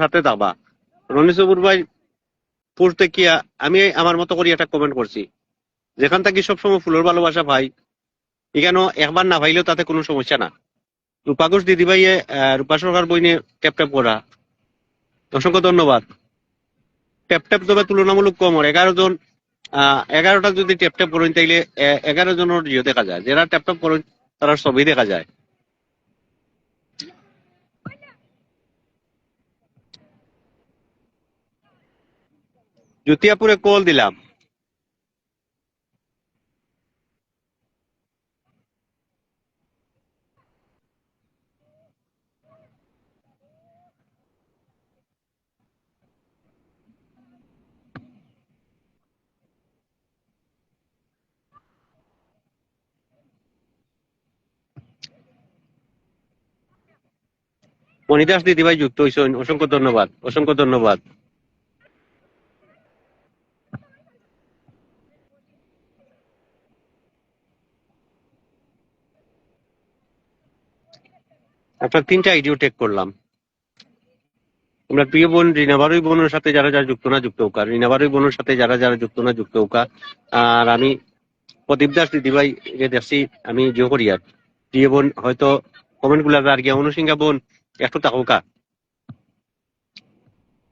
সাথে থাকবা। রনি সবুর ভাই পড়তে কি আমি আমার মতো করে একটা কমেন্ট করছি, যেখান থেকে সবসময় ফুলের ভালোবাসা ভাই, এখানে একবার না ভাইলেও তাতে কোনো সমস্যা না। রূপা ঘোষ দিদি ভাইয়ে রূপা সরকার বই নিয়ে ট্যাপ ট্যাপ করা, অসংখ্য ধন্যবাদ। ট্যাপ ট্যাপ তবে তুলনামূলক কম, 11 জন 11টা যদি ট্যাপ ট্যাপ করেন তাইলে 11 জনের ইয়ে দেখা যায়, যারা ট্যাপ ট্যাপ করেন তারা সবই দেখা যায়। জুতিয়াপুরে কল দিলাম। মনিদাস দিদি ভাই যুক্ত হয়েছেন, অসংখ্য ধন্যবাদ, অসংখ্য ধন্যবাদ। আপনার 3টা আইডিও টেক করলাম। আমরা প্রিয় বোন রিনাবারুই বোনের সাথে যারা যারা যুক্ত না যুক্ত হোক, রিনাবারুই বোনের সাথে যারা যারা যুক্ত না যুক্ত হোক। আর আমি প্রদীপ দাস দিদিভাই দেখছি, আমি জিও করি আর প্রিয় বোন হয়তো কমেন্ট গুলা আর গিয়া অনুসিংহা বোন একটু থাকুকা।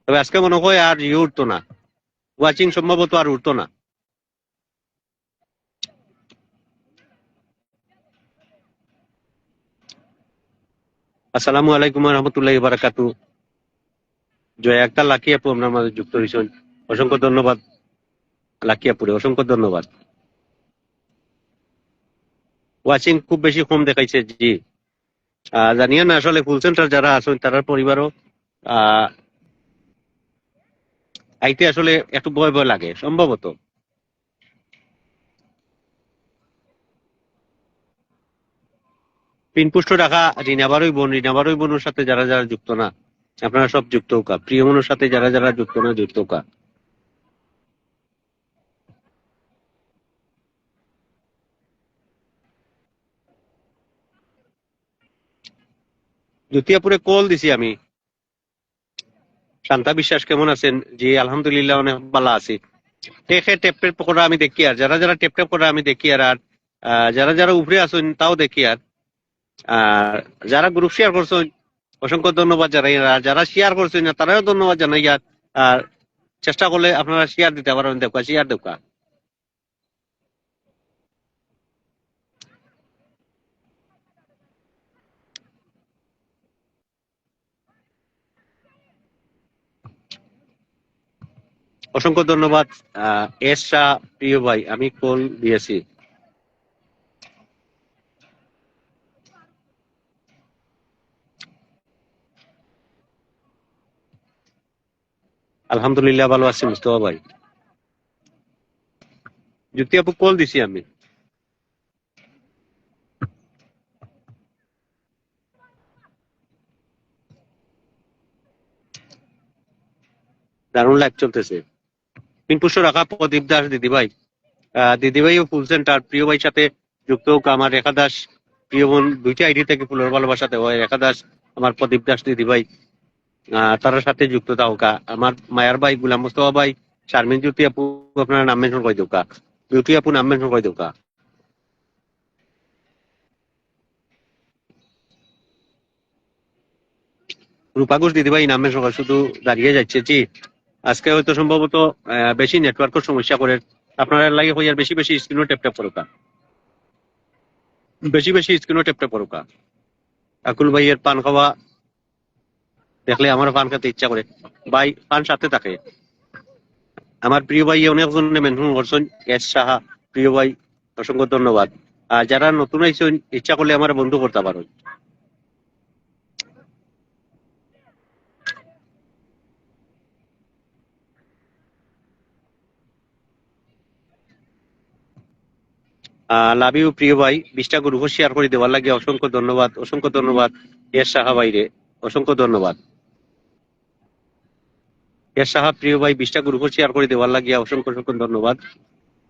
তবে আজকে মনে হয় আর ইয়ে উঠতো না, ওয়াচিং সম্ভবত আর উঠতো না। আসসালামু আলাইকুম রহমতুল্লাহি বারাকাতু। জয় একটা লাকি আপু আপনার মাঝে যুক্ত হয়েছেন, অসংখ্য ধন্যবাদ। লাকি আপুরে অসংখ্য ধন্যবাদ। ওয়াচিং খুব বেশি কম দেখাইছে জি। জানিয়া না আসলে ফুল সেন্টার যারা আছেন তার পরিবারও আইতে আসলে একটু ভয় ভয় লাগে সম্ভবত। পিনপুষ্ট রাখা রিনাবারই বোনের সাথে যারা যারা যুক্ত না, আপনারা সব যুক্ত হোকা। প্রিয় মনের সাথে যারা যারা যুক্ত না যুক্ত হোকা। দ্বিতীয়পুরে কল দিছি আমি। শান্তা বিশ্বাস কেমন আছেন? জি আলহামদুলিল্লাহ অনেক ভালো আছি। দেখে টেপ টেপ করা আমি দেখি, আর যারা যারা টেপ টেপ করা আমি দেখি, আর যারা যারা উপরে আছেন তাও দেখি। আর যারা গ্রুপ শেয়ার করছেন অসংখ্য ধন্যবাদ জানাই, আর যারা শেয়ার করছেন না তারাও ধন্যবাদ জানাই। আর চেষ্টা করলে আপনারা শেয়ার দিতে পারেন, দেখা শেয়ার দেখা। অসংখ্য ধন্যবাদ। এস শাহ প্রিয় ভাই, আমি কল দিয়েছি। আলহামদুলিল্লাহ ভালো আছি মুস্তফা ভাই। যুক্তি আপু কল দিছি আমি। দারুণ লাইভ চলতেছে। পিনপুষ্ট রাখা প্রদীপ দাস দিদিভাই, দিদিভাইও ফুল সেন্টার প্রিয় ভাইয়ের সাথে যুক্ত হোক। আমার রেখা দাস প্রিয় বোন 2টি আইডি থেকে ফুলের ভালোবাসা দেওয়া হয়। রেখা দাস আমার প্রদীপ দাস দিদিভাই, তার সাথে যুক্ত থাকা। আমার মায়ার ভাই গুলাম মুস্তফা ভাই, শারমিন জ্যোতি আপু আপনার নাম মেনশন করে দোকা, জ্যোতি আপু নাম মেনশন করে দোকা। রূপা ঘোষ দিদিভাই নাম মেনশন করে, শুধু দাঁড়িয়ে যাচ্ছে জি। আজকে হয়তো সম্ভবত বেশি নেটওয়ার্কের সমস্যা করে আপনারা লাগে হইয়ার বেশি বেশি স্ক্রিনও ট্যাপ ট্যাপ করুকা, বেশি বেশি স্ক্রিনও ট্যাপ ট্যাপ করুকা। আকুল ভাইয়ের পান খাওয়া দেখলে আমার পান খেতে ইচ্ছা করে। ভাই পান সাথে থাকে। আমার প্রিয় ভাই অনেকজন মেনশন করছেন, এস সাহা প্রিয় ভাই, অসংখ্য ধন্যবাদ। আর যারা নতুন আইছেন ইচ্ছা করলে আমার বন্ধু করতে পারো। লাভ ইউ প্রিয় ভাই, 20টা গ্রুপ শেয়ার করে দেওয়ার লাগে অসংখ্য ধন্যবাদ, অসংখ্য ধন্যবাদ। এস সাহা ভাইরে অসংখ্য ধন্যবাদ। এস সাহা প্রিয় ভাই 20টা গ্রুপ শেয়ার করে দেওয়ার লাগে অসংখ্য অসংখ্য ধন্যবাদ।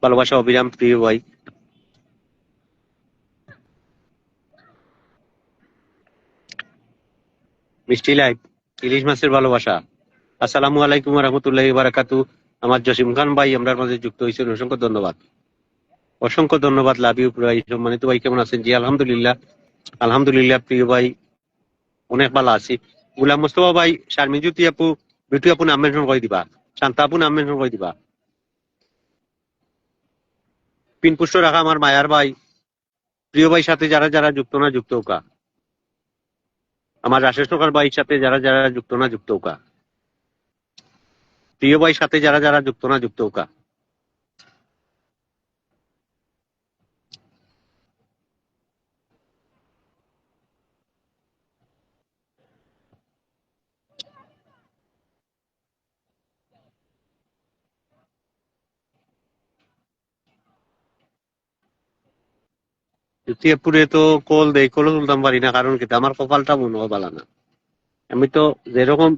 ভালোবাসা অবিরাম প্রিয় ভাই। মিষ্টি লাইফ ইলিশ মাছের ভালোবাসা। আসসালামু আলাইকুম রহমতুল্লাহি বারাকাতু। আমার জসিম খান ভাই আমরা মাঝে যুক্ত হয়েছেন, অসংখ্য ধন্যবাদ। অসংখ্য ধন্যবাদ। লাভ ইউ ভাই। সম্মানিত ভাই কেমন আছেন? জি আলহামদুলিল্লাহ। আলহামদুলিল্লাহ প্রিয় ভাই, অনেক ভালো আছি। গুলাম মোস্তফা ভাই, শারমিন জ্যোতি আপু, বিটু আপু নাম মেনশন করে দিবা, শান্তা আপু নাম মেনশন করে দিবা। পিনপুষ্ট রাখা আমার মায়ার ভাই, প্রিয় ভাই সাথে যারা যারা যুক্ত না যুক্ত হোকা। আমার রাশেশ সরকার ভাই সাথে যারা যারা যুক্ত না যুক্ত হোকা। প্রিয় ভাই সাথে যারা যারা যুক্ত না যুক্ত হোকা। জ্যোতি আপুরে তো কল দেই, কলও তুলতাম পারি না, কারণ কি আমার কপালটা মনে হয় ভালো না। আমি তো যেরকম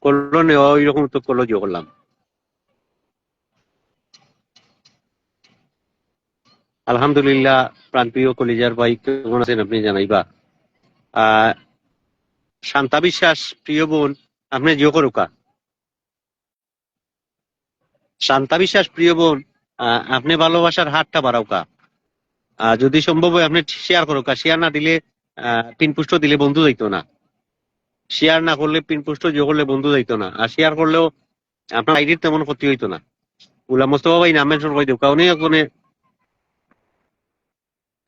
কল নেওয়া ওই রকম তো কল জিও করলাম। আলহামদুলিল্লাহ। প্রাণপ্রিয় কলিজার ভাই কেমন আছেন আপনি জানাইবা। আহ শান্তা বিশ্বাস প্রিয় বোন, আপনি জিও করুকা। শান্তা বিশ্বাস প্রিয় বোন, আপনি ভালোবাসার হাতটা বাড়াওকা। যদি সম্ভব হয় আপনি শেয়ার করুকা। শেয়ার না দিলে পিন পুষ্ট দিলে বন্ধু যাইতো না। শেয়ার না করলে পিন পুষ্ট জিও করলে বন্ধু যাইতো না। আর শেয়ার করলেও আপনার আইডির তেমন ক্ষতি হইতো না। গুলাম মোস্তফা ভাই নাম মেনশন করে দেবো কারণে ওখানে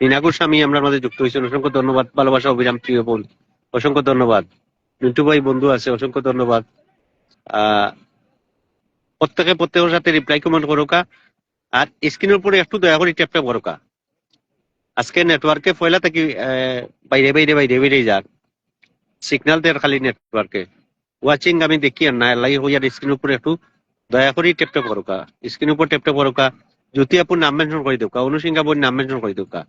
রিনাকুর স্বামী আমরা মাঝে যুক্ত হয়েছেন, অসংখ্য ধন্যবাদ। ভালোবাসা অবিরাম প্রিয় বোন, অসংখ্য ধন্যবাদ। মিন্টু ভাই বন্ধু আছে, অসংখ্য ধন্যবাদ। আহ প্রত্যেকের সাথে রিপ্লাই কমেন্ট করোকা। আর স্ক্রিনের উপরে একটু দয়া করে ট্যাপ ট্যাপ করোকা। আজকে নেটওয়ার্কে ফয়লা থাকি বাইরে বাইরে বাইরে বাইরে যাক সিগন্যাল দেয় খালি নেটওয়ার্কে। ওয়াচিং আমি দেখি আর না লাই হইয়ার স্ক্রিনের উপরে একটু দয়া করে ট্যাপ ট্যাপ করোকা। স্ক্রিনের উপর ট্যাপ ট্যাপ করোকা। জ্যোতি আপুর নাম মেনশন করে দেওকা, অনুসিংহা বোন নাম মেনশন করে দেওকা।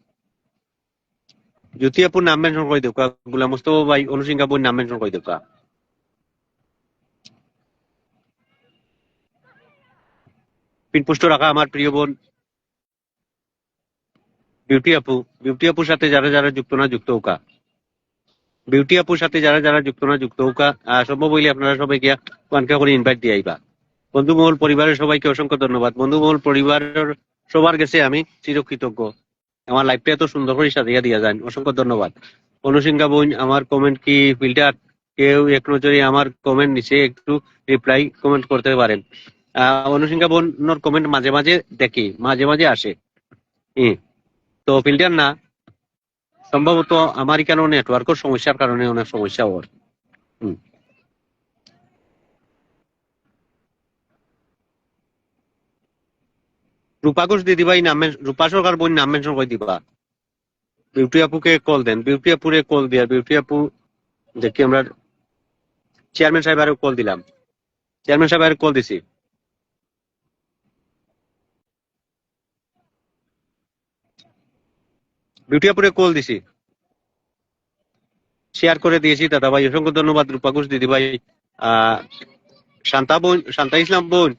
জ্যোতি আপুর নাম মেনশন করে দেওকা, গুলাম মোস্তফা ভাই অনুসিংহা বোন নাম মেনশন করে দেওকা। পিনপোস্ট রাখা আমার প্রিয় বোন বিউটি আপু, বিউটি আপুর সাথে যারা যারা যুক্ত না যুক্ত হোকা। বিউটি আপুর সাথে যারা যারা যুক্ত না যুক্ত হোকা। সম্ভব হইলে আপনারা সবাই গিয়া ওয়ানকা করে ইনভাইট দিয়ে আইবা। বন্ধুমহল পরিবারের সবাইকে অসংখ্য ধন্যবাদ। বন্ধুমহল পরিবারের সবার কাছে আমি চিরকৃতজ্ঞ। আমার লাইফটা এত সুন্দর করে সাজিয়া দিয়া যান, অসংখ্য ধন্যবাদ। অনুসিংহা বোন, আমার কমেন্ট কি ফিল্টার? কেউ এক নজরে আমার কমেন্ট নিচে একটু রিপ্লাই কমেন্ট করতে পারেন। অনুসিংহা বোন কমেন্ট মাঝে মাঝে দেখি, মাঝে মাঝে আসে। তো ফিল্টার না, সম্ভবত আমার কেন নেটওয়ার্কের সমস্যার কারণে অনেক সমস্যা ওর। রূপা ঘোষ দিদিভাই নামে, রূপা সরকার বোন নাম মেনশন করে দিবা। বিউটি আপুকে কল দেন, বিউটি আপুরে কল দিয়া বিউটি আপু দেখি আমরা চেয়ারম্যান সাহেব কল দিলাম। চেয়ারম্যান সাহেব কল দিছি। বিউটি আপুরে কল দিছি, শেয়ার করে দিয়েছি দাদা ভাই, অসংখ্য ধন্যবাদ। রূপা ঘোষ দিদিভাই, শান্তা বোন, শান্তা ইসলাম বোন